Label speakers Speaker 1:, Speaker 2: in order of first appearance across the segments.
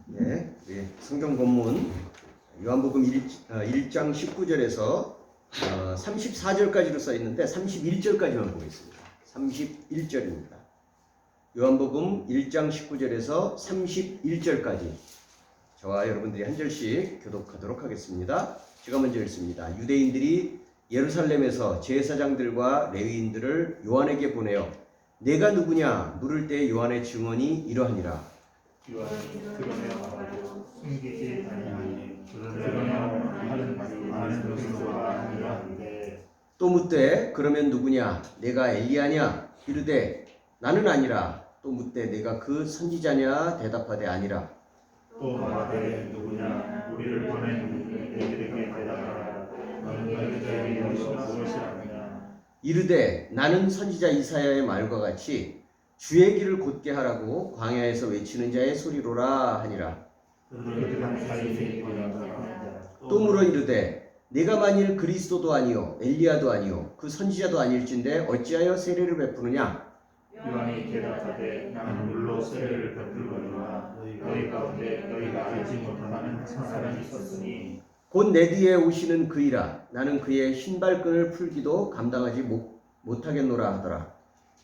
Speaker 1: 네, 우리 성경 본문 요한복음 1장 19절에서 34절까지로 써 있는데 31절까지만 보겠습니다. 31절입니다. 요한복음 1장 19절에서 31절까지 저와 여러분들이 한 절씩 교독하도록 하겠습니다. 제가 먼저 읽습니다. 유대인들이 예루살렘에서 제사장들과 레위인들을 요한에게 보내어 내가 누구냐 물을 때 요한의 증언이 이러하니라.
Speaker 2: 요한이 그러며 말하고 숨기지 아니하니 그러며 하는 말이 많은 그리스도가 아니라 하는데
Speaker 1: 또 묻되 그러면 누구냐 내가 엘리야냐 이르되 나는 아니라. 또 묻되 내가 그 선지자냐 대답하되 아니라.
Speaker 2: 또 말하되 누구냐 우리를 보낸 이들에게 대답하라 너는 너희들에게 무엇이라느냐
Speaker 1: 이르되 나는 선지자 이사야의 말과 같이 주의 길을 곧게 하라고 광야에서 외치는 자의 소리로라 하니라.
Speaker 2: 그들은 사이에 보인다
Speaker 1: 또 물어 이르되 내가 만일 그리스도도 아니요 엘리야도 아니요 그 선지자도 아닐진데 어찌하여 세례를 베푸느냐.
Speaker 2: 요한이 대답하되 나는 물로 세례를 베풀거니와 너희 가운데 너희가 알지 못하는 한 사람이 있었으니
Speaker 1: 곧 내 뒤에 오시는 그이라. 나는 그의 신발끈을 풀기도 감당하지 못하겠노라 하더라.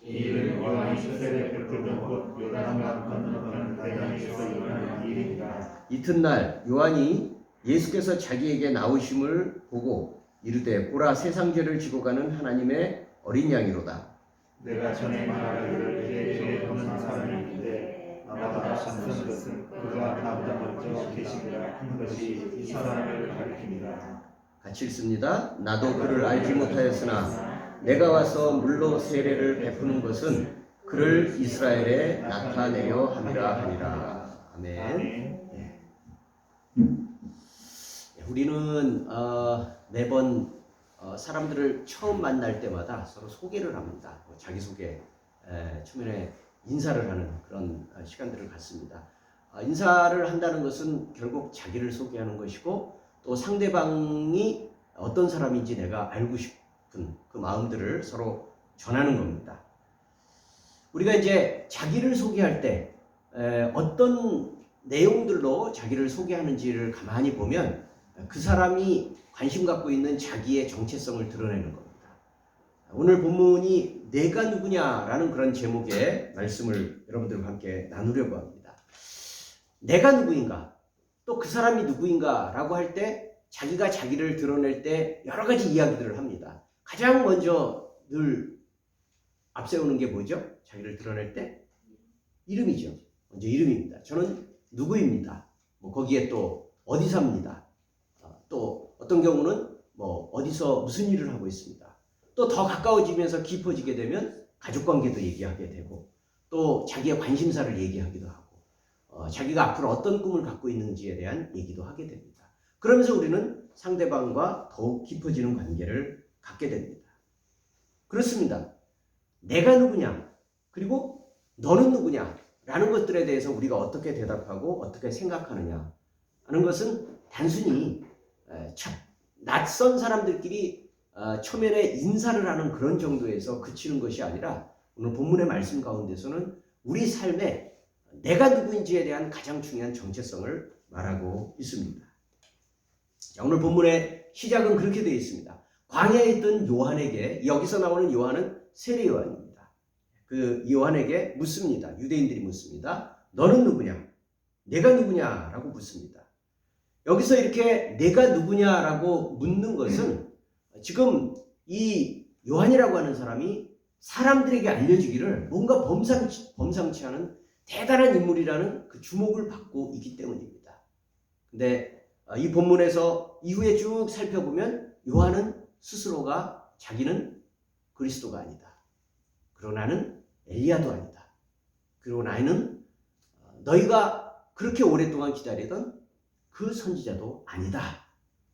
Speaker 2: 이 일은 요한이 세례를 베풀던 곳 요단강 건너가는 대강에서 일어난 일이니라.
Speaker 1: 이튿날 요한이 예수께서 자기에게 나오심을 보고 이르되 보라 세상죄를 지고 가는 하나님의 어린 양이로다.
Speaker 2: 내가 전에 말하기를 내게 오는 사람이 있는데 나보다 앞선 것은 그가 나보다 먼저 계시니라 한 것이 이 사람을 가리킵니다.
Speaker 1: 같이 읽습니다. 나도 그를 알지 못하였으나 내가 와서 물로 세례를 베푸는 것은 그를 이스라엘에 나타내려 함이라 하니라. 아멘. 우리는 매번 사람들을 처음 만날 때마다 서로 소개를 합니다. 자기소개, 초면에 인사를 하는 그런 시간들을 갖습니다. 인사를 한다는 것은 결국 자기를 소개하는 것이고 또 상대방이 어떤 사람인지 내가 알고 싶은 그 마음들을 서로 전하는 겁니다. 우리가 이제 자기를 소개할 때 어떤 내용들로 자기를 소개하는지를 가만히 보면 그 사람이 관심 갖고 있는 자기의 정체성을 드러내는 겁니다. 오늘 본문이 내가 누구냐라는 그런 제목의 말씀을 여러분들과 함께 나누려고 합니다. 내가 누구인가? 또 그 사람이 누구인가? 라고 할 때 자기가 자기를 드러낼 때 여러 가지 이야기들을 합니다. 가장 먼저 늘 앞세우는 게 뭐죠? 자기를 드러낼 때? 이름이죠. 먼저 이름입니다. 저는 누구입니다. 거기에 또 어디 삽니다. 또 어떤 경우는 어디서 무슨 일을 하고 있습니다. 또 더 가까워지면서 깊어지게 되면 가족관계도 얘기하게 되고 또 자기의 관심사를 얘기하기도 하고 자기가 앞으로 어떤 꿈을 갖고 있는지에 대한 얘기도 하게 됩니다. 그러면서 우리는 상대방과 더욱 깊어지는 관계를 갖게 됩니다. 그렇습니다. 내가 누구냐 그리고 너는 누구냐 라는 것들에 대해서 우리가 어떻게 대답하고 어떻게 생각하느냐 하는 것은 단순히 낯선 사람들끼리 초면에 인사를 하는 그런 정도에서 그치는 것이 아니라 오늘 본문의 말씀 가운데서는 우리 삶에 내가 누구인지에 대한 가장 중요한 정체성을 말하고 있습니다. 자, 오늘 본문의 시작은 그렇게 되어 있습니다. 광야에 있던 요한에게, 여기서 나오는 요한은 세례 요한입니다. 그 요한에게 묻습니다. 유대인들이 묻습니다. 너는 누구냐? 내가 누구냐라고 묻습니다. 여기서 이렇게 내가 누구냐라고 묻는 것은 지금 이 요한이라고 하는 사람이 사람들에게 알려지기를 뭔가 범상치 않은 대단한 인물이라는 그 주목을 받고 있기 때문입니다. 근데 이 본문에서 이후에 쭉 살펴보면 요한은 스스로가 자기는 그리스도가 아니다. 그리고 나는 엘리야도 아니다. 그리고 나는 너희가 그렇게 오랫동안 기다리던 그 선지자도 아니다.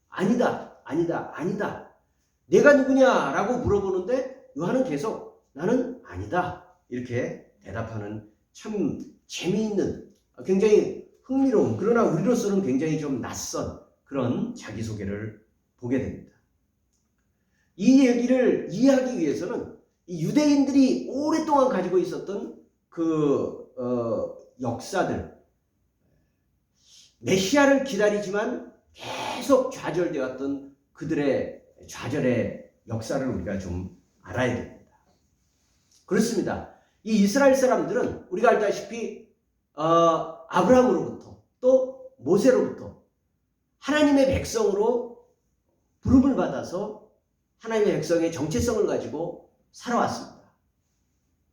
Speaker 1: 아니다. 아니다. 아니다. 내가 누구냐라고 물어보는데 요한은 계속 나는 아니다. 이렇게 대답하는 참 재미있는 굉장히 흥미로운 그러나 우리로서는 굉장히 좀 낯선 그런 자기소개를 보게 됩니다. 이 얘기를 이해하기 위해서는 이 유대인들이 오랫동안 가지고 있었던 그 역사들 메시아를 기다리지만 계속 좌절되었던 그들의 좌절의 역사를 우리가 좀 알아야 됩니다. 그렇습니다. 이 이스라엘 사람들은 우리가 알다시피 아브라함으로부터 또 모세로부터 하나님의 백성으로 부름을 받아서 하나님의 백성의 정체성을 가지고 살아왔습니다.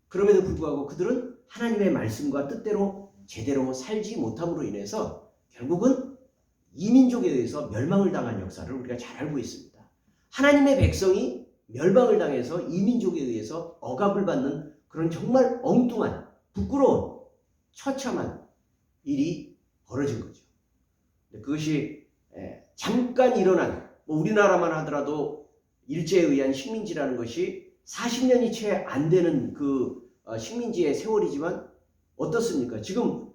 Speaker 1: 그럼에도 불구하고 그들은 하나님의 말씀과 뜻대로 제대로 살지 못함으로 인해서 결국은 이민족에 의해서 멸망을 당한 역사를 우리가 잘 알고 있습니다. 하나님의 백성이 멸망을 당해서 이민족에 의해서 억압을 받는 그런 정말 엉뚱한 부끄러운 처참한 일이 벌어진 거죠. 그것이 잠깐 일어난 우리나라만 하더라도 일제에 의한 식민지라는 것이 40년이 채 안 되는 그 식민지의 세월이지만 어떻습니까? 지금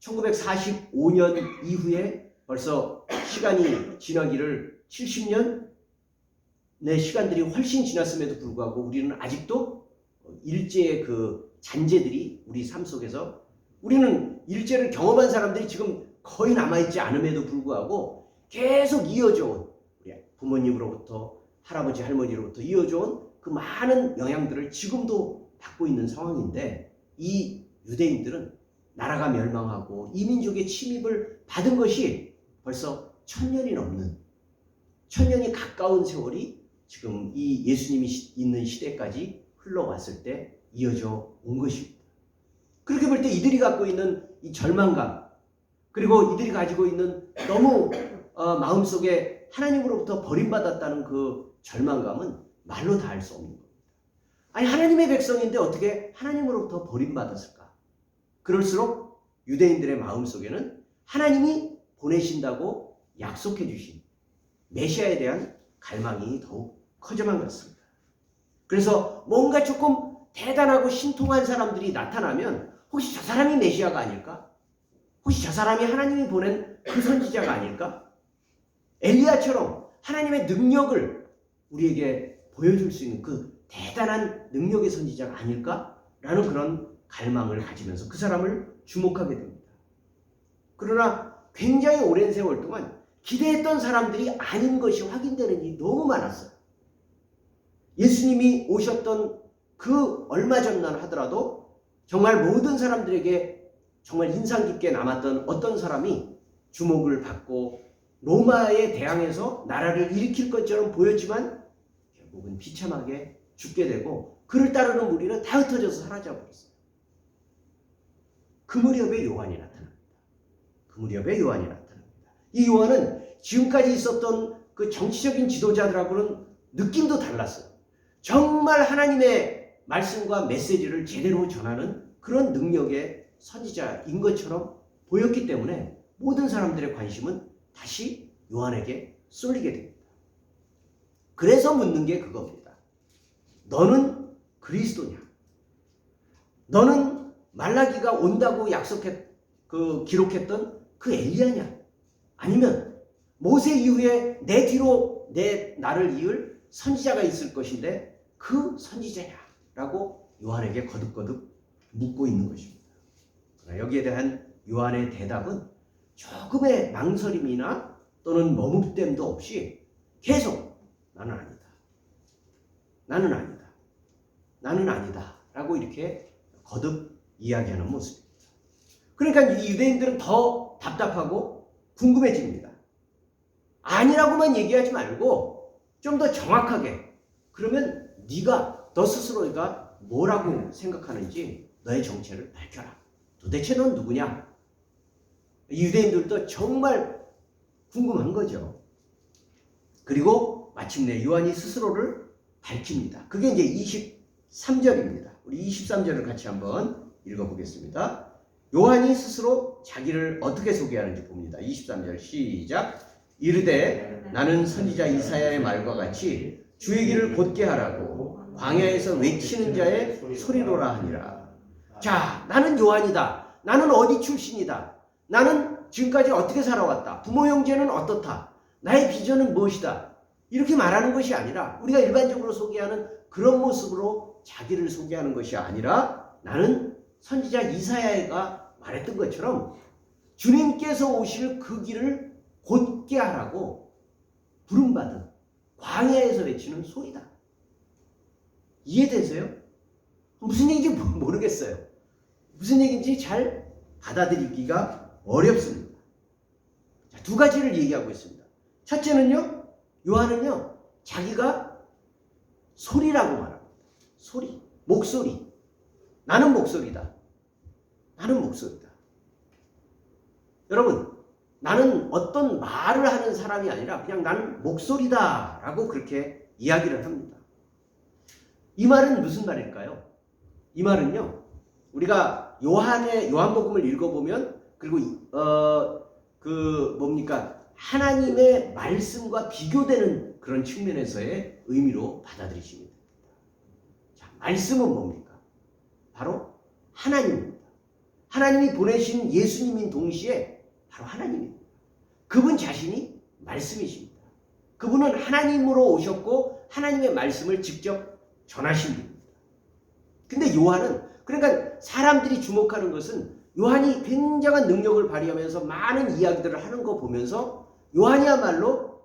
Speaker 1: 1945년 이후에 벌써 시간이 지나기를 70년의 시간들이 훨씬 지났음에도 불구하고 우리는 아직도 일제의 그 잔재들이 우리 삶 속에서 우리는 일제를 경험한 사람들이 지금 거의 남아있지 않음에도 불구하고 계속 이어져 온 우리 부모님으로부터 할아버지 할머니로부터 이어져 온 그 많은 영향들을 지금도 받고 있는 상황인데 이 유대인들은 나라가 멸망하고 이민족의 침입을 받은 것이 벌써 1000년이 넘는 1000년이 가까운 세월이 지금 이 예수님이 있는 시대까지 흘러왔을 때 이어져 온 것입니다. 그렇게 볼 때 이들이 갖고 있는 이 절망감 그리고 이들이 가지고 있는 너무 마음속에 하나님으로부터 버림받았다는 그 절망감은 말로 다 할 수 없는 겁니다. 아니 하나님의 백성인데 어떻게 하나님으로부터 버림받았을까? 그럴수록 유대인들의 마음속에는 하나님이 보내신다고 약속해 주신 메시아에 대한 갈망이 더욱 커져만 갔습니다. 그래서 뭔가 조금 대단하고 신통한 사람들이 나타나면 혹시 저 사람이 메시아가 아닐까? 혹시 저 사람이 하나님이 보낸 그 선지자가 아닐까? 엘리야처럼 하나님의 능력을 우리에게 보여줄 수 있는 그 대단한 능력의 선지자가 아닐까라는 그런 갈망을 가지면서 그 사람을 주목하게 됩니다. 그러나 굉장히 오랜 세월 동안 기대했던 사람들이 아닌 것이 확인되는 일이 너무 많았어요. 예수님이 오셨던 그 얼마 전만 하더라도 정말 모든 사람들에게 정말 인상 깊게 남았던 어떤 사람이 주목을 받고 로마에 대항해서 나라를 일으킬 것처럼 보였지만 결국은 비참하게 죽게 되고 그를 따르는 무리는 다 흩어져서 사라져버렸어요. 그 무렵에 요한이 나타납니다. 그 무렵에 요한이 나타납니다. 이 요한은 지금까지 있었던 그 정치적인 지도자들하고는 느낌도 달랐어요. 정말 하나님의 말씀과 메시지를 제대로 전하는 그런 능력의 선지자인 것처럼 보였기 때문에 모든 사람들의 관심은 다시 요한에게 쏠리게 됩니다. 그래서 묻는 게 그겁니다. 너는 그리스도냐? 너는 말라기가 온다고 기록했던 그 엘리야냐? 아니면 모세 이후에 내 뒤로 나를 이을 선지자가 있을 것인데 그 선지자냐? 라고 요한에게 거듭거듭 묻고 있는 것입니다. 그러나 여기에 대한 요한의 대답은 조금의 망설임이나 또는 머뭇댐도 없이 계속 나는 아니다. 나는 아니다. 나는 아니다. 라고 이렇게 거듭 이야기하는 모습입니다. 그러니까 이 유대인들은 더 답답하고 궁금해집니다. 아니라고만 얘기하지 말고 좀 더 정확하게 그러면 너 스스로가 뭐라고 생각하는지 너의 정체를 밝혀라. 도대체 넌 누구냐? 이 유대인들도 정말 궁금한 거죠. 그리고 마침내 요한이 스스로를 밝힙니다. 그게 이제 23절입니다. 우리 23절을 같이 한번 읽어보겠습니다. 요한이 스스로 자기를 어떻게 소개하는지 봅니다. 23절 시작. 이르되 나는 선지자 이사야의 말과 같이 주의 길을 곧게 하라고 광야에서 외치는 자의 소리로라 하니라. 자, 나는 요한이다. 나는 어디 출신이다. 나는 지금까지 어떻게 살아왔다. 부모 형제는 어떻다. 나의 비전은 무엇이다. 이렇게 말하는 것이 아니라 우리가 일반적으로 소개하는 그런 모습으로 자기를 소개하는 것이 아니라 나는 선지자 이사야가 말했던 것처럼 주님께서 오실 그 길을 곧게 하라고 부름받은 광야에서 외치는 소리다. 이해되세요? 무슨 얘기인지 모르겠어요. 무슨 얘기인지 잘 받아들이기가 어렵습니다. 자, 두 가지를 얘기하고 있습니다. 첫째는요, 요한은요, 자기가 소리라고 말합니다. 소리, 목소리. 나는 목소리다. 나는 목소리다. 여러분, 나는 어떤 말을 하는 사람이 아니라 그냥 나는 목소리다 라고 그렇게 이야기를 합니다. 이 말은 무슨 말일까요? 이 말은요, 우리가 요한복음을 읽어보면, 그리고 하나님의 말씀과 비교되는 그런 측면에서의 의미로 받아들이시면 됩니다. 자, 말씀은 뭡니까? 바로 하나님입니다. 하나님이 보내신 예수님인 동시에 바로 하나님입니다. 그분 자신이 말씀이십니다. 그분은 하나님으로 오셨고 하나님의 말씀을 직접 전하신 분입니다. 근데 요한은, 그러니까 사람들이 주목하는 것은 요한이 굉장한 능력을 발휘하면서 많은 이야기들을 하는 거 보면서 요한이야말로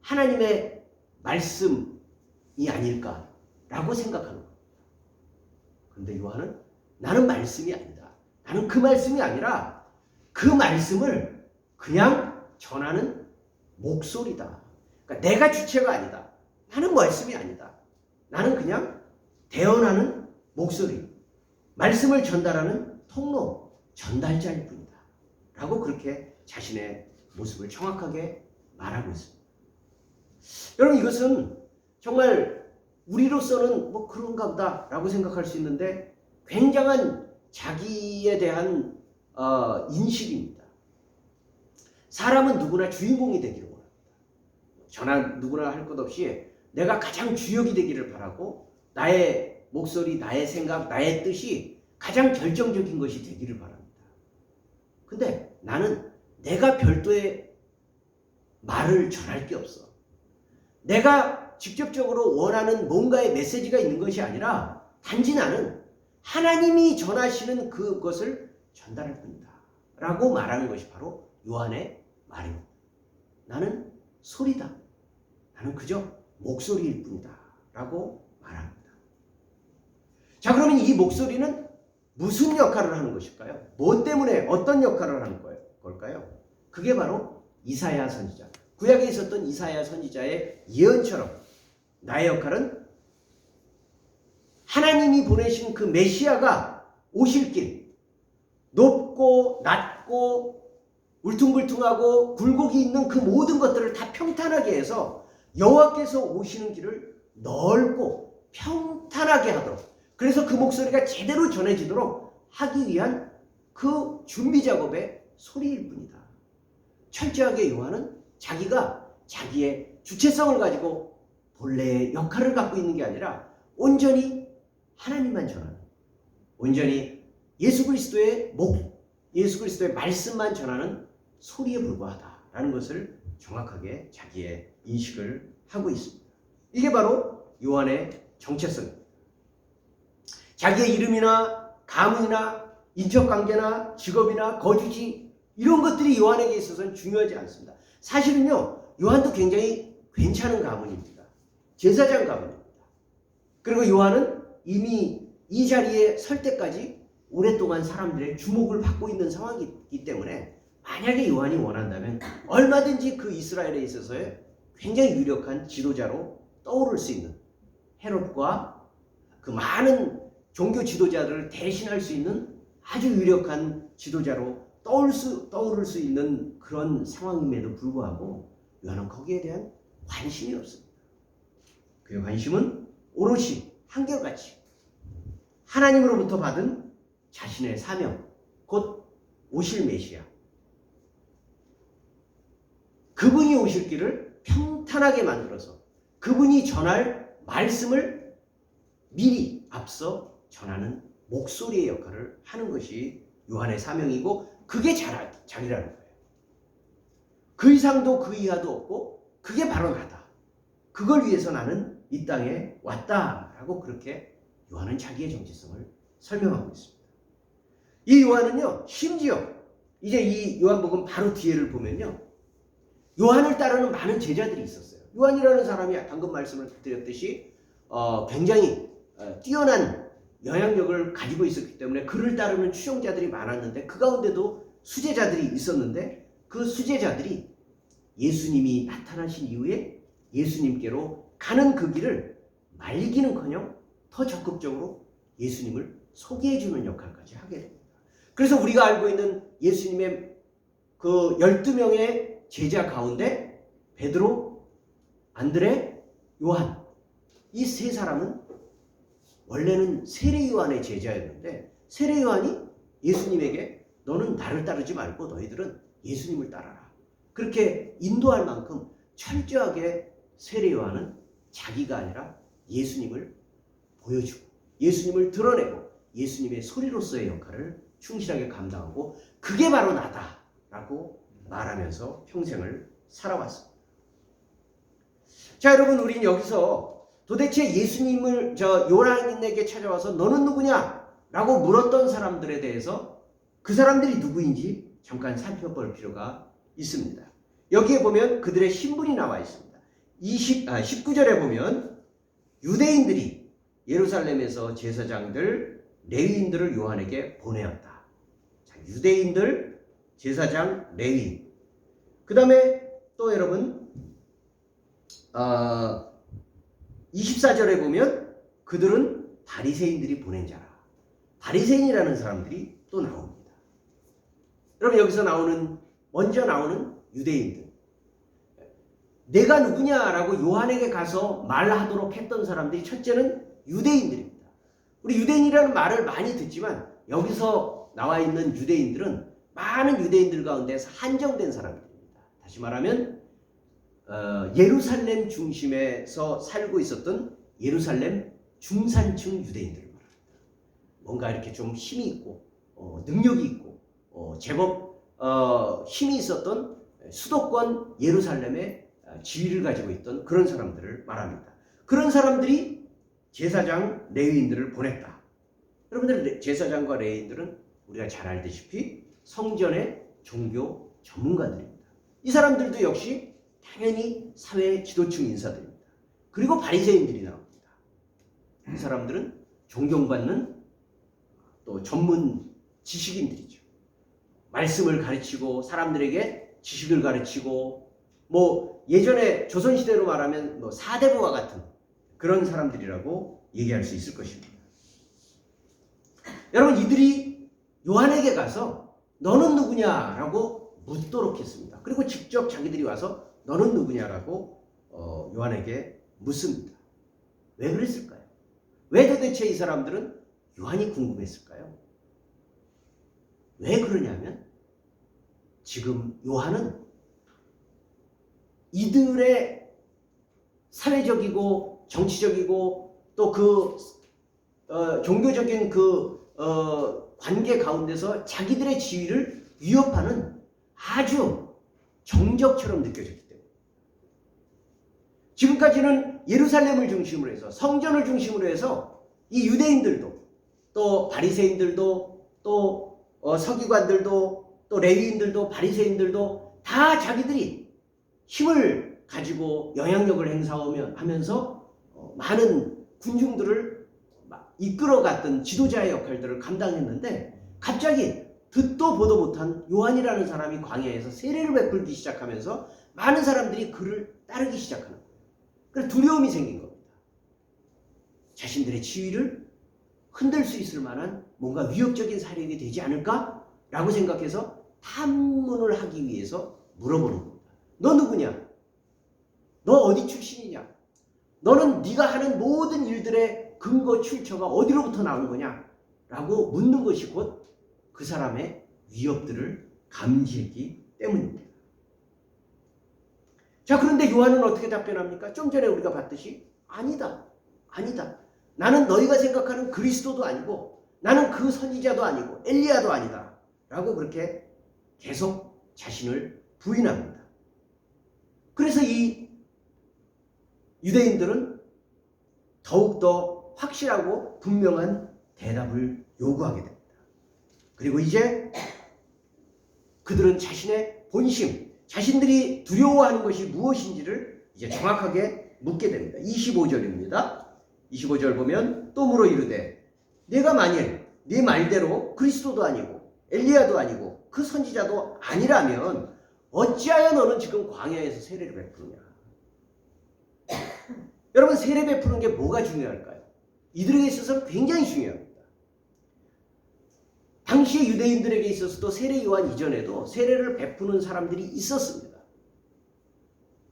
Speaker 1: 하나님의 말씀이 아닐까라고 생각하는 겁니다. 그런데 요한은 나는 말씀이 아니다. 나는 그 말씀이 아니라 그 말씀을 그냥 전하는 목소리다. 그러니까 내가 주체가 아니다. 나는 말씀이 아니다. 나는 그냥 대언하는 목소리, 말씀을 전달하는 통로, 전달자일 뿐이다. 라고 그렇게 자신의 모습을 정확하게 말하고 있습니다. 여러분, 이것은 정말 우리로서는 뭐 그런가 보다 라고 생각할 수 있는데 굉장한 자기에 대한 인식입니다. 사람은 누구나 주인공이 되기를 원합니다. 저나 누구나 할 것 없이 내가 가장 주역이 되기를 바라고 나의 목소리, 나의 생각, 나의 뜻이 가장 결정적인 것이 되기를 바랍니다. 근데 나는 내가 별도의 말을 전할 게 없어. 내가 직접적으로 원하는 뭔가의 메시지가 있는 것이 아니라 단지 나는 하나님이 전하시는 그것을 전달할 뿐이다 라고 말하는 것이 바로 요한의 말입니다. 나는 소리다. 나는 그저 목소리일 뿐이다 라고 말합니다. 자, 그러면 이 목소리는 무슨 역할을 하는 것일까요? 뭐 때문에 어떤 역할을 하는 걸까요? 그게 바로 이사야 선지자, 구약에 있었던 이사야 선지자의 예언처럼 나의 역할은 하나님이 보내신 그 메시아가 오실 길, 높고 낮고 울퉁불퉁하고 굴곡이 있는 그 모든 것들을 다 평탄하게 해서 여호와께서 오시는 길을 넓고 평탄하게 하도록, 그래서 그 목소리가 제대로 전해지도록 하기 위한 그 준비 작업의 소리일 뿐이다. 철저하게 요한은 자기가 자기의 주체성을 가지고 본래의 역할을 갖고 있는 게 아니라 온전히 하나님만 전하는, 온전히 예수 그리스도의 말씀만 전하는 소리에 불과하다라는 것을 정확하게 자기의 인식을 하고 있습니다. 이게 바로 요한의 정체성입니다. 자기의 이름이나 가문이나 인척관계나 직업이나 거주지, 이런 것들이 요한에게 있어서는 중요하지 않습니다. 사실은요, 요한도 굉장히 괜찮은 가문입니다. 제사장 가문입니다. 그리고 요한은 이미 이 자리에 설 때까지 오랫동안 사람들의 주목을 받고 있는 상황이기 때문에 만약에 요한이 원한다면 얼마든지 그 이스라엘에 있어서의 굉장히 유력한 지도자로 떠오를 수 있는, 헤롯과 그 많은 종교 지도자들을 대신할 수 있는 아주 유력한 지도자로 떠오를 수 있는 그런 상황임에도 불구하고 요한은 거기에 대한 관심이 없습니다. 그의 관심은 오롯이 한결같이 하나님으로부터 받은 자신의 사명, 곧 오실 메시아, 그분이 오실 길을 평탄하게 만들어서 그분이 전할 말씀을 미리 앞서 전하는 목소리의 역할을 하는 것이 요한의 사명이고, 그게 자기라는 거예요. 그 이상도 그 이하도 없고 그게 바로 나다. 그걸 위해서 나는 이 땅에 왔다라고 그렇게 요한은 자기의 정체성을 설명하고 있습니다. 이 요한은요, 심지어 이제 이 요한복음 바로 뒤에를 보면요. 요한을 따르는 많은 제자들이 있었어요. 요한이라는 사람이 방금 말씀을 드렸듯이 굉장히 뛰어난 영향력을 가지고 있었기 때문에 그를 따르는 추종자들이 많았는데 그 가운데도 수제자들이 있었는데 그 수제자들이 예수님이 나타나신 이후에 예수님께로 가는 그 길을 말리기는커녕 더 적극적으로 예수님을 소개해주는 역할까지 하게 됩니다. 그래서 우리가 알고 있는 예수님의 그 12명의 제자 가운데 베드로, 안드레, 요한 이 세 사람은 원래는 세례 요한의 제자였는데 세례 요한이 예수님에게 너는 나를 따르지 말고 너희들은 예수님을 따라라. 그렇게 인도할 만큼 철저하게 세례 요한은 자기가 아니라 예수님을 보여주고 예수님을 드러내고 예수님의 소리로서의 역할을 충실하게 감당하고 그게 바로 나다라고 말하면서 평생을 살아왔습니다. 자, 여러분, 우린 여기서 도대체 예수님을 요한에게 찾아와서 너는 누구냐? 라고 물었던 사람들에 대해서 그 사람들이 누구인지 잠깐 살펴볼 필요가 있습니다. 여기에 보면 그들의 신분이 나와 있습니다. 19절에 보면 유대인들이 예루살렘에서 제사장들, 레위인들을 요한에게 보내었다. 자, 유대인들, 제사장, 레위인. 그 다음에 또 여러분 24절에 보면 그들은 바리새인들이 보낸 자라. 바리새인이라는 사람들이 또 나옵니다. 여러분 여기서 먼저 나오는 유대인들. 내가 누구냐라고 요한에게 가서 말하도록 했던 사람들이 첫째는 유대인들입니다. 우리 유대인이라는 말을 많이 듣지만 여기서 나와 있는 유대인들은 많은 유대인들 가운데서 한정된 사람들입니다. 다시 말하면 예루살렘 중심에서 살고 있었던 예루살렘 중산층 유대인들을 말합니다. 뭔가 이렇게 좀 힘이 있고 능력이 있고 제법 힘이 있었던 수도권 예루살렘의 지위를 가지고 있던 그런 사람들을 말합니다. 그런 사람들이 제사장, 레위인들을 보냈다. 여러분들 제사장과 레위인들은 우리가 잘 알다시피 성전의 종교 전문가들입니다. 이 사람들도 역시 당연히 사회 지도층 인사들입니다. 그리고 바리새인들이 나옵니다. 이 사람들은 존경받는 또 전문 지식인들이죠. 말씀을 가르치고 사람들에게 지식을 가르치고 예전에 조선시대로 말하면 사대부와 같은 그런 사람들이라고 얘기할 수 있을 것입니다. 여러분 이들이 요한에게 가서 너는 누구냐라고 묻도록 했습니다. 그리고 직접 자기들이 와서 너는 누구냐라고 요한에게 묻습니다. 왜 그랬을까요? 왜 도대체 이 사람들은 요한이 궁금했을까요? 왜 그러냐면 지금 요한은 이들의 사회적이고 정치적이고 또 그 종교적인 관계 가운데서 자기들의 지위를 위협하는 아주 정적처럼 느껴졌기 때문에 지금까지는 예루살렘을 중심으로 해서 성전을 중심으로 해서 이 유대인들도 또 바리새인들도 또 서기관들도 또 레위인들도 바리새인들도 다 자기들이 힘을 가지고 영향력을 행사하면서 많은 군중들을 이끌어갔던 지도자의 역할들을 감당했는데 갑자기 듣도 보도 못한 요한이라는 사람이 광야에서 세례를 베풀기 시작하면서 많은 사람들이 그를 따르기 시작하는 거예요. 그래서 두려움이 생긴 겁니다. 자신들의 지위를 흔들 수 있을 만한 뭔가 위협적인 사력이 되지 않을까라고 생각해서 탐문을 하기 위해서 물어보는 겁니다. 너 누구냐? 너 어디 출신이냐? 너는 네가 하는 모든 일들의 근거 출처가 어디로부터 나온 거냐? 라고 묻는 것이 곧 그 사람의 위협들을 감지했기 때문입니다. 자, 그런데 요한은 어떻게 답변합니까? 좀 전에 우리가 봤듯이 아니다. 나는 너희가 생각하는 그리스도도 아니고 나는 그 선지자도 아니고 엘리야도 아니다. 라고 그렇게 계속 자신을 부인합니다. 그래서 이 유대인들은 더욱더 확실하고 분명한 대답을 요구하게 됩니다. 그리고 이제 그들은 자신의 본심, 자신들이 두려워하는 것이 무엇인지를 이제 정확하게 묻게 됩니다. 25절입니다. 25절 보면 또 물어 이르되 내가 만일 네 말대로 그리스도도 아니고 엘리야도 아니고 그 선지자도 아니라면 어찌하여 너는 지금 광야에서 세례를 베푸느냐. 여러분, 세례 베푸는 게 뭐가 중요할까요? 이들에게 있어서 굉장히 중요합니다. 당시의 유대인들에게 있어서도 세례 요한 이전에도 세례를 베푸는 사람들이 있었습니다.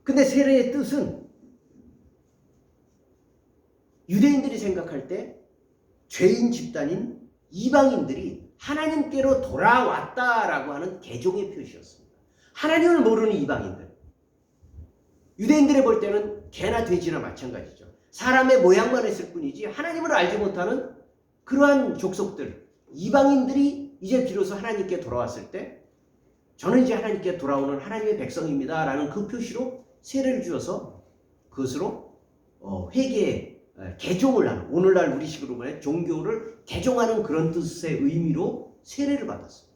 Speaker 1: 근데 세례의 뜻은 유대인들이 생각할 때 죄인 집단인 이방인들이 하나님께로 돌아왔다라고 하는 개종의 표시였습니다. 하나님을 모르는 이방인들. 유대인들이 볼 때는 개나 돼지나 마찬가지죠. 사람의 모양만 했을 뿐이지 하나님을 알지 못하는 그러한 족속들, 이방인들이 이제 비로소 하나님께 돌아왔을 때 저는 이제 하나님께 돌아오는 하나님의 백성입니다 라는 그 표시로 세례를 주어서 그것으로 회개의 개종을 하는, 오늘날 우리식으로 말해 종교를 개종하는 그런 뜻의 의미로 세례를 받았습니다.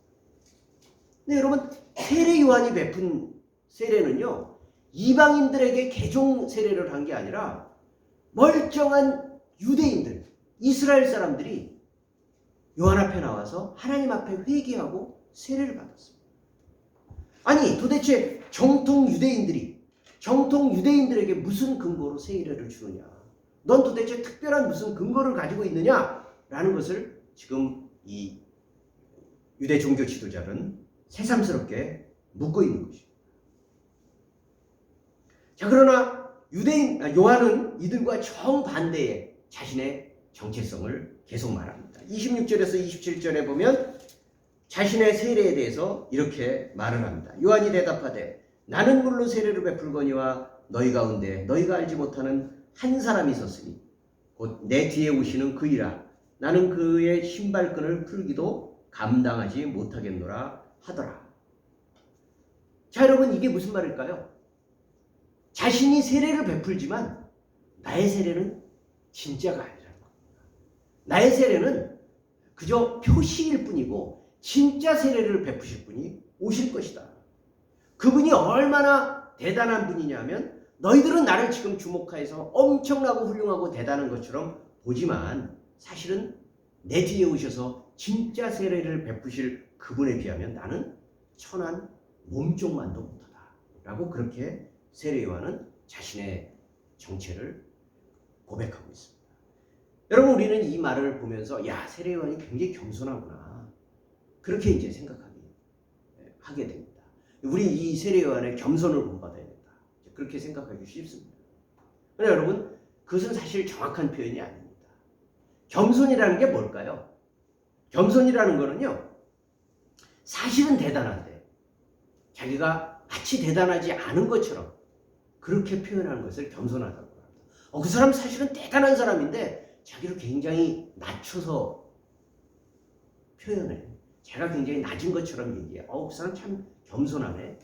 Speaker 1: 근데 여러분, 세례 요한이 베푼 세례는요, 이방인들에게 개종 세례를 한 게 아니라 멀쩡한 유대인들, 이스라엘 사람들이 요한 앞에 나와서 하나님 앞에 회개하고 세례를 받았습니다. 아니, 도대체 정통 유대인들에게 무슨 근거로 세례를 주느냐? 넌 도대체 특별한 무슨 근거를 가지고 있느냐라는 것을 지금 이 유대 종교 지도자는 새삼스럽게 묻고 있는 것입니다. 자, 그러나 요한은 이들과 정반대의 자신의 정체성을 계속 말합니다. 26절에서 27절에 보면 자신의 세례에 대해서 이렇게 말을 합니다. 요한이 대답하되 나는 물로 세례를 베풀거니와 너희 가운데 너희가 알지 못하는 한 사람이 있었으니 곧 내 뒤에 오시는 그이라. 나는 그의 신발끈을 풀기도 감당하지 못하겠노라 하더라. 자, 여러분, 이게 무슨 말일까요? 자신이 세례를 베풀지만 나의 세례는 진짜가 아니라는 겁니다. 나의 세례는 그저 표시일 뿐이고 진짜 세례를 베푸실 분이 오실 것이다. 그분이 얼마나 대단한 분이냐면 너희들은 나를 지금 주목해서 엄청나고 훌륭하고 대단한 것처럼 보지만 사실은 내 뒤에 오셔서 진짜 세례를 베푸실 그분에 비하면 나는 천한 몸종만도 못하다 라고 그렇게 세례 요한은 자신의 정체를 고백하고 있습니다. 여러분, 우리는 이 말을 보면서 야, 세례 요한이 굉장히 겸손하구나 그렇게 이제 하게 됩니다. 우리 이 세례 요한의 겸손을 본받아야 된다 그렇게 생각하기 쉽습니다. 그러나 여러분, 그것은 사실 정확한 표현이 아닙니다. 겸손이라는 게 뭘까요? 겸손이라는 거는요, 사실은 대단한데 자기가 마치 대단하지 않은 것처럼 그렇게 표현하는 것을 겸손하다고 합니다. 그 사람 사실은 대단한 사람인데 자기를 굉장히 낮춰서 표현해. 제가 굉장히 낮은 것처럼 얘기해. 그 사람 참 겸손하네.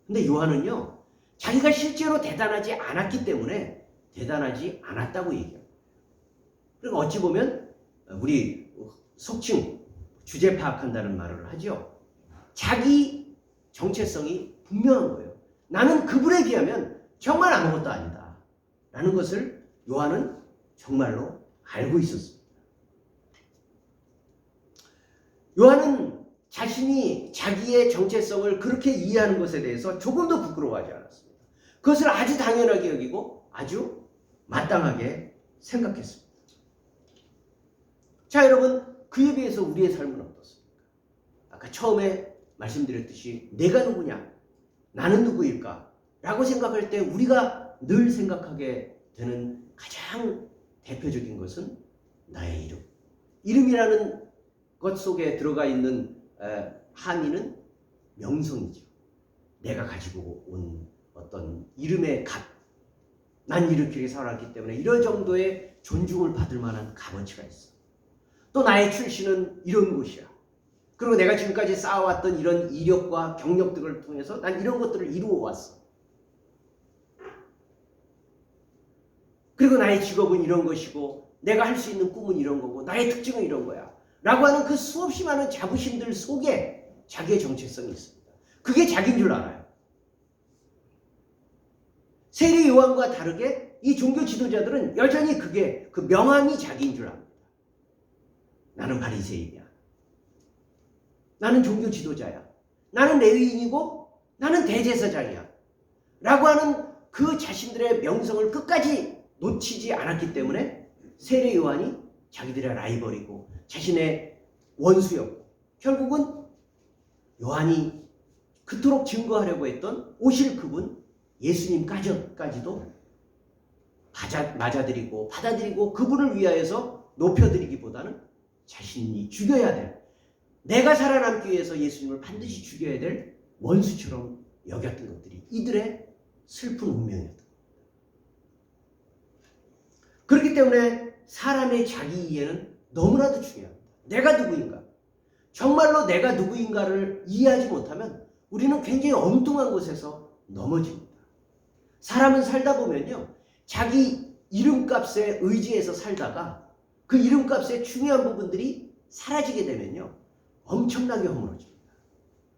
Speaker 1: 근데 요한은요, 자기가 실제로 대단하지 않았기 때문에 대단하지 않았다고 얘기해요. 그리고 어찌 보면 우리 속칭 주제 파악한다는 말을 하죠. 자기 정체성이 분명한 거예요. 나는 그분에 비하면 정말 아무것도 아니다 라는 것을 요한은 정말로 알고 있었습니다. 요한은 자신이 자기의 정체성을 그렇게 이해하는 것에 대해서 조금도 부끄러워하지 않았습니다. 그것을 아주 당연하게 여기고 아주 마땅하게 생각했습니다. 자, 여러분, 그에 비해서 우리의 삶은 어떻습니까? 아까 처음에 말씀드렸듯이 내가 누구냐? 나는 누구일까? 라고 생각할 때 우리가 늘 생각하게 되는 가장 대표적인 것은 나의 이름. 이름이라는 것 속에 들어가 있는 함의는 명성이죠. 내가 가지고 온 어떤 이름의 값. 난 이렇게 살았기 때문에 이런 정도의 존중을 받을 만한 값어치가 있어. 또 나의 출신은 이런 곳이야. 그리고 내가 지금까지 쌓아왔던 이런 이력과 경력 등을 통해서 난 이런 것들을 이루어 왔어. 그리고 나의 직업은 이런 것이고 내가 할 수 있는 꿈은 이런 거고 나의 특징은 이런 거야 라고 하는 그 수없이 많은 자부심들 속에 자기의 정체성이 있습니다. 그게 자기인 줄 알아요. 세례 요한과 다르게 이 종교 지도자들은 여전히 그게 그 명함이 자기인 줄 압니다. 나는 바리새인이야. 나는 종교 지도자야. 나는 레위인이고 나는 대제사장이야. 라고 하는 그 자신들의 명성을 끝까지 놓치지 않았기 때문에 세례 요한이 자기들의 라이벌이고 자신의 원수였고, 결국은 요한이 그토록 증거하려고 했던 오실 그분 예수님까지도 맞아들이고 받아들이고 그분을 위하여서 높여드리기보다는 자신이 죽여야 될, 내가 살아남기 위해서 예수님을 반드시 죽여야 될 원수처럼 여겼던 것들이 이들의 슬픈 운명이었던 겁니다. 그렇기 때문에 사람의 자기 이해는 너무나도 중요합니다. 내가 누구인가? 정말로 내가 누구인가를 이해하지 못하면 우리는 굉장히 엉뚱한 곳에서 넘어집니다. 사람은 살다 보면요, 자기 이름값에 의지해서 살다가 그 이름값의 중요한 부분들이 사라지게 되면요, 엄청나게 허물어집니다.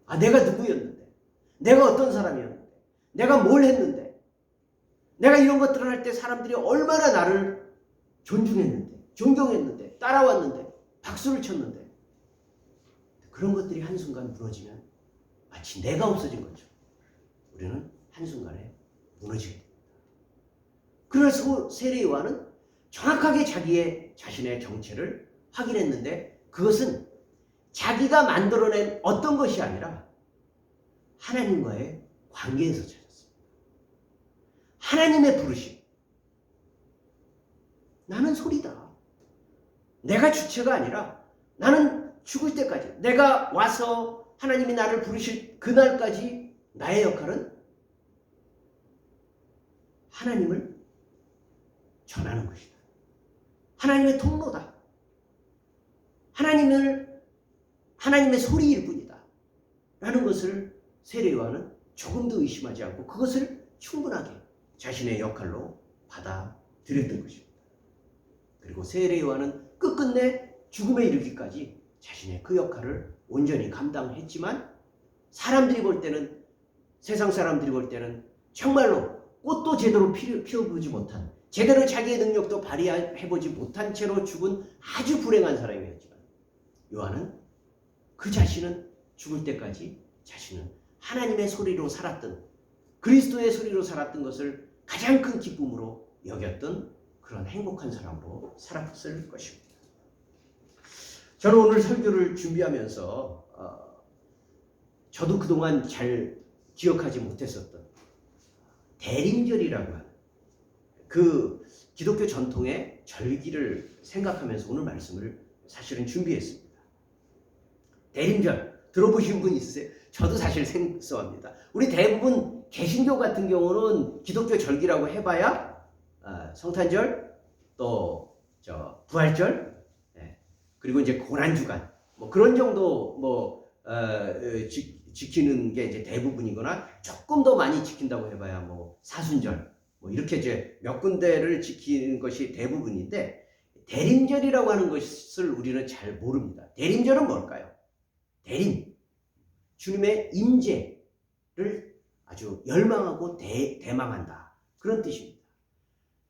Speaker 1: 아, 내가 누구였는데, 내가 어떤 사람이었는데, 내가 뭘 했는데, 내가 이런 것들을 할 때 사람들이 얼마나 나를 존중했는데, 존경했는데, 따라왔는데, 박수를 쳤는데, 그런 것들이 한순간 무너지면 마치 내가 없어진 것처럼 우리는 한순간에 무너지게 됩니다. 그래서 세례 요한은 정확하게 자신의 정체를 확인했는데, 그것은 자기가 만들어낸 어떤 것이 아니라 하나님과의 관계에서 찾았습니다. 하나님의 부르심. 나는 소리다. 내가 주체가 아니라 나는 죽을 때까지, 내가 와서 하나님이 나를 부르실 그날까지 나의 역할은 하나님을 전하는 것이다. 하나님의 통로다. 하나님의 소리일 뿐이다. 라는 것을 세례 요한은 조금도 의심하지 않고 그것을 충분하게 자신의 역할로 받아들였던 것입니다. 그리고 세례 요한은 끝끝내 죽음에 이르기까지 자신의 그 역할을 온전히 감당했지만, 사람들이 볼 때는, 세상 사람들이 볼 때는 정말로 꽃도 제대로 피워보지 못한, 제대로 자기의 능력도 발휘해보지 못한 채로 죽은 아주 불행한 사람이었지만, 요한은 그 자신은 죽을 때까지 자신은 하나님의 소리로 살았던, 그리스도의 소리로 살았던 것을 가장 큰 기쁨으로 여겼던 그런 행복한 사람으로 살았을 것입니다. 저는 오늘 설교를 준비하면서 저도 그동안 잘 기억하지 못했었던 대림절이라고 하는 그 기독교 전통의 절기를 생각하면서 오늘 말씀을 사실은 준비했습니다. 대림절 들어보신 분 있으세요? 저도 사실 생소합니다. 우리 대부분 개신교 같은 경우는 기독교 절기라고 해봐야 성탄절, 또 부활절, 그리고 이제 고난주간, 뭐 그런 정도 지키는 게 이제 대부분이거나, 조금 더 많이 지킨다고 해봐야 뭐 사순절, 뭐 이렇게 이제 몇 군데를 지키는 것이 대부분인데, 대림절이라고 하는 것을 우리는 잘 모릅니다. 대림절은 뭘까요? 대림, 주님의 임재를 아주 열망하고 대망한다, 그런 뜻입니다.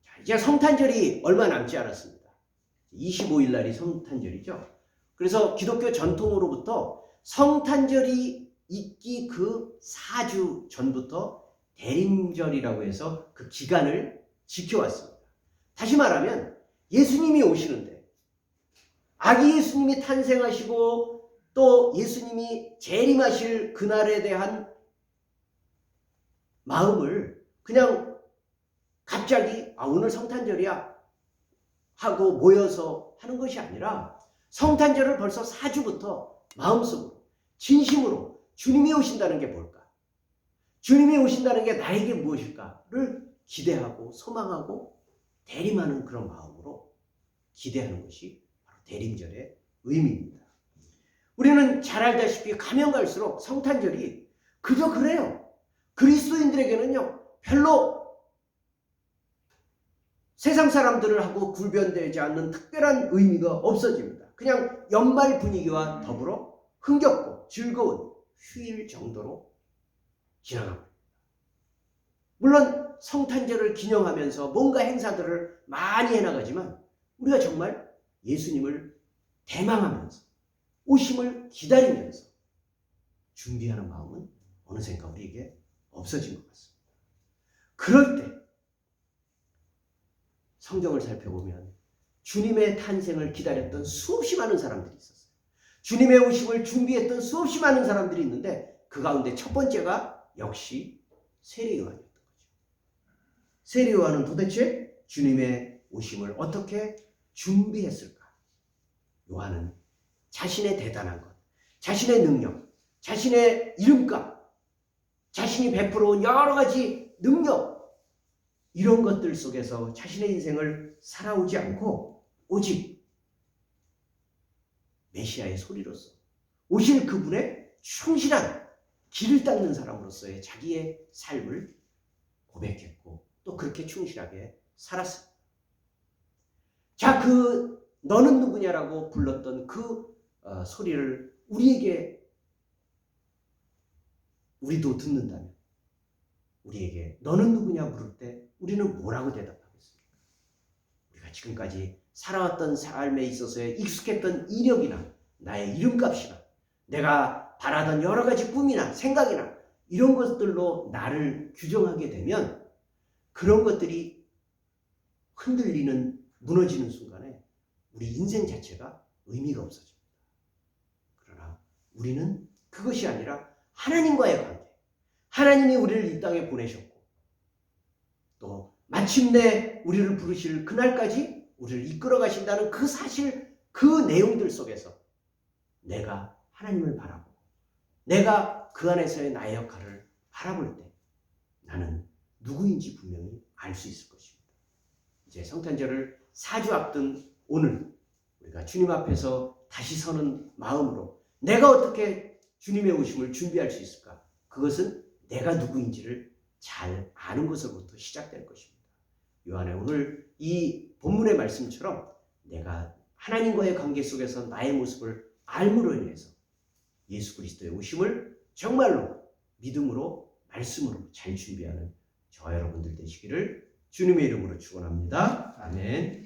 Speaker 1: 자, 이제 성탄절이 얼마 남지 않았습니다. 25일 날이 성탄절이죠. 그래서 기독교 전통으로부터 성탄절이 있기 그 4주 전부터 대림절이라고 해서 그 기간을 지켜왔습니다. 다시 말하면 예수님이 오시는데, 아기 예수님이 탄생하시고 또 예수님이 재림하실 그날에 대한 마음을 그냥 갑자기 오늘 성탄절이야 하고 모여서 하는 것이 아니라, 성탄절을 벌써 4주부터 마음속으로 진심으로 주님이 오신다는 게 뭘까? 주님이 오신다는 게 나에게 무엇일까를 기대하고 소망하고 대림하는 그런 마음으로 기대하는 것이 바로 대림절의 의미입니다. 우리는 잘 알다시피 가면 갈수록 성탄절이 그저 그래요. 그리스도인들에게는요, 별로 세상 사람들을 하고 구별되지 않는 특별한 의미가 없어집니다. 그냥 연말 분위기와 더불어 흥겹고 즐거운 휴일 정도로 지나갑니다. 물론 성탄절을 기념하면서 뭔가 행사들을 많이 해나가지만 우리가 정말 예수님을 대망하면서 오심을 기다리면서 준비하는 마음은 어느샌가 우리에게 없어진 것 같습니다. 그럴 때 성경을 살펴보면 주님의 탄생을 기다렸던 수없이 많은 사람들이 있었어요. 주님의 오심을 준비했던 수없이 많은 사람들이 있는데 그 가운데 첫 번째가 역시 세례 요한이었던 거죠. 세례 요한은 도대체 주님의 오심을 어떻게 준비했을까? 요한은 자신의 대단한 것, 자신의 능력, 자신의 이름값, 자신이 베풀어온 여러 가지 능력, 이런 것들 속에서 자신의 인생을 살아오지 않고 오직 메시아의 소리로서 오실 그분의 충실한 길을 닦는 사람으로서의 자기의 삶을 고백했고 또 그렇게 충실하게 살았습니다. 자, 그 너는 누구냐라고 불렀던 그 소리를 우리도 듣는다면 우리에게 너는 누구냐 물을 때 우리는 뭐라고 대답하겠습니까? 우리가 지금까지 살아왔던 삶에 있어서의 익숙했던 이력이나 나의 이름값이나 내가 바라던 여러 가지 꿈이나 생각이나 이런 것들로 나를 규정하게 되면 그런 것들이 흔들리는, 무너지는 순간에 우리 인생 자체가 의미가 없어집니다. 그러나 우리는 그것이 아니라 하나님과의 관계, 하나님이 우리를 이 땅에 보내셨고 또 마침내 우리를 부르실 그날까지 우리를 이끌어 가신다는 그 사실, 그 내용들 속에서 내가 하나님을 바라보고 내가 그 안에서의 나의 역할을 바라볼 때 나는 누구인지 분명히 알 수 있을 것입니다. 이제 성탄절을 4주 앞둔 오늘 우리가 주님 앞에서 다시 서는 마음으로 내가 어떻게 주님의 오심을 준비할 수 있을까? 그것은 내가 누구인지를 잘 아는 것으로부터 시작될 것입니다. 요한의 오늘 이 본문의 말씀처럼 내가 하나님과의 관계 속에서 나의 모습을 알므로 인해서 예수 그리스도의 오심을 정말로 믿음으로 말씀으로 잘 준비하는 저와 여러분들 되시기를 주님의 이름으로 축원합니다. 아멘.